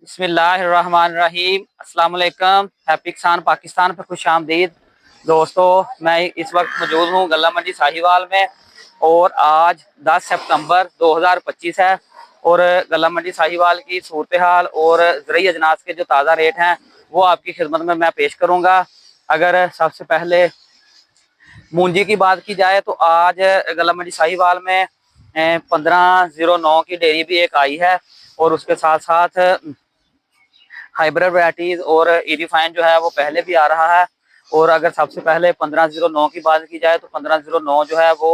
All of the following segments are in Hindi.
बिस्मिल्लाहिर्रहमानिर्रहीम। अस्सलाम वालेकुम। हैप्पी किसान पाकिस्तान पे खुश आमदीद। दोस्तों, मैं इस वक्त मौजूद हूँ गल्ला मंडी साहिवाल में और आज 10 सितंबर 2025 है और गल्ला मंडी साहिवाल की सूरत हाल और ज़रूरी अजनास के जो ताज़ा रेट हैं वो आपकी खिदमत में मैं पेश करूँगा। अगर सबसे पहले मूंजी की बात की जाए तो आज गल्ला मंडी साहिवाल में 1509 की डेयरी भी एक आई है और उसके साथ साथ हाइब्रिड वैरायटीज और इरीफाइन जो है वो पहले भी आ रहा है। और अगर सबसे पहले 1509 की बात की जाए तो 1509 जो है वो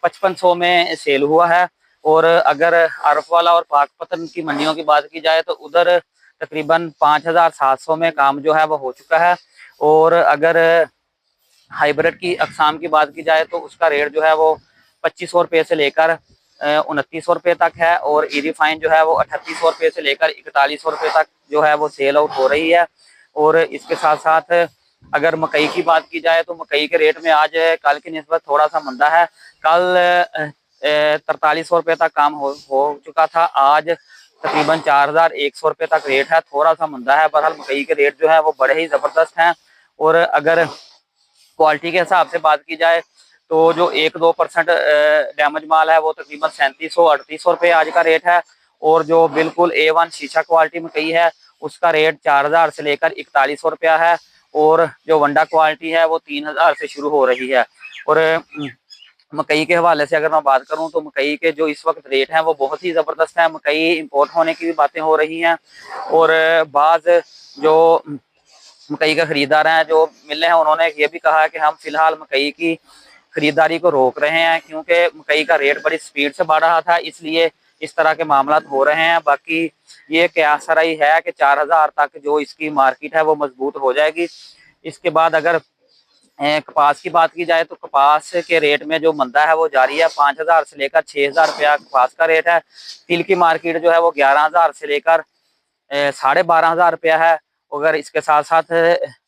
5500 में सेल हुआ है। और अगर आरफ वाला और पाकपतन की मंडियों की बात की जाए तो उधर तकरीबन 5700 में काम जो है वो हो चुका है। और अगर हाइब्रिड की अकसाम की बात की जाए तो उसका रेट जो है वो 2500 रुपये से लेकर 2900 रुपये तक है और इरीफाइन जो है वो 3800 रुपये से लेकर 4100 रुपये तक जो है वो सेल आउट हो रही है। और इसके साथ साथ अगर मकई की बात की जाए तो मकई के रेट में आज कल की निस्बत थोड़ा सा मंदा है। कल 4300 रुपये तक काम हो चुका था, आज तकरीबन 4100 रुपये तक रेट है, थोड़ा सा मंदा है। बहरहाल मकई के रेट जो है वो बड़े ही ज़बरदस्त हैं। और अगर क्वालिटी के हिसाब से बात की जाए तो जो 1-2% डैमेज माल है वो तकरीबन 3700-3800 रुपये आज का रेट है। और जो बिल्कुल A1 शीशा क्वालिटी में कही है उसका रेट 4000 से लेकर 4100 रुपया है। और जो वंडा क्वालिटी है वो 3000 से शुरू हो रही है। और मकई के हवाले से अगर मैं बात करूं तो मकई के जो इस वक्त रेट हैं वो बहुत ही ज़बरदस्त है। मकई इंपोर्ट होने की भी बातें हो रही हैं और बाज़ जो मकई का खरीदार हैं जो मिले हैं उन्होंने ये भी कहा है कि हम फिलहाल मकई की खरीदारी को रोक रहे हैं क्योंकि मकई का रेट बड़ी स्पीड से बढ़ रहा था, इसलिए इस तरह के मामला हो रहे हैं। बाकी ये कयास रही है कि 4000 तक जो इसकी मार्केट है वो मजबूत हो जाएगी। इसके बाद अगर कपास की बात की जाए तो कपास के रेट में जो मंदा है वो जारी है। 5000 से लेकर 6000 रुपया कपास का रेट है। तिल की मार्केट जो है वो 11000 से लेकर 12500 रुपया है। अगर इसके साथ साथ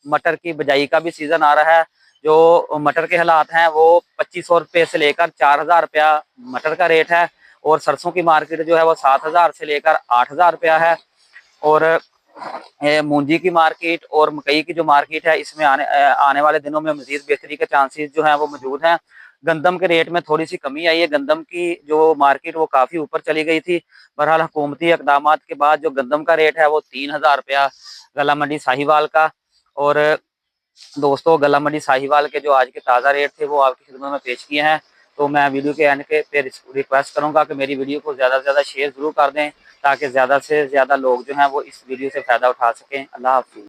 मटर की बिजाई का भी सीजन आ रहा है, जो मटर के हालात हैं वो 2500 रुपये से लेकर 4000 रुपया मटर का रेट है। और सरसों की मार्केट जो है वो 7000 से लेकर 8000 रुपया है। और मूंजी की मार्केट और मकई की जो मार्केट है इसमें आने वाले दिनों में मजीद बेहतरी के चांसेस जो हैं वो मौजूद हैं। गंदम के रेट में थोड़ी सी कमी आई है, गंदम की जो मार्केट वो काफ़ी ऊपर चली गई थी। बहरहाल हुकूमती इकदाम के बाद जो गंदम का रेट है वो 3000 रुपया गला मंडी साहिवाल का। और दोस्तों, गला मंडी साहिवाल के जो आज के ताज़ा रेट थे वो आपकी खिदमत में पेश किए हैं। तो मैं वीडियो के एंड के पे रिक्वेस्ट करूंगा कि मेरी वीडियो को ज़्यादा से ज़्यादा शेयर ज़रूर कर दें ताकि ज़्यादा से ज़्यादा लोग जो हैं वो इस वीडियो से फ़ायदा उठा सकें। अल्लाह हाफ़िज़।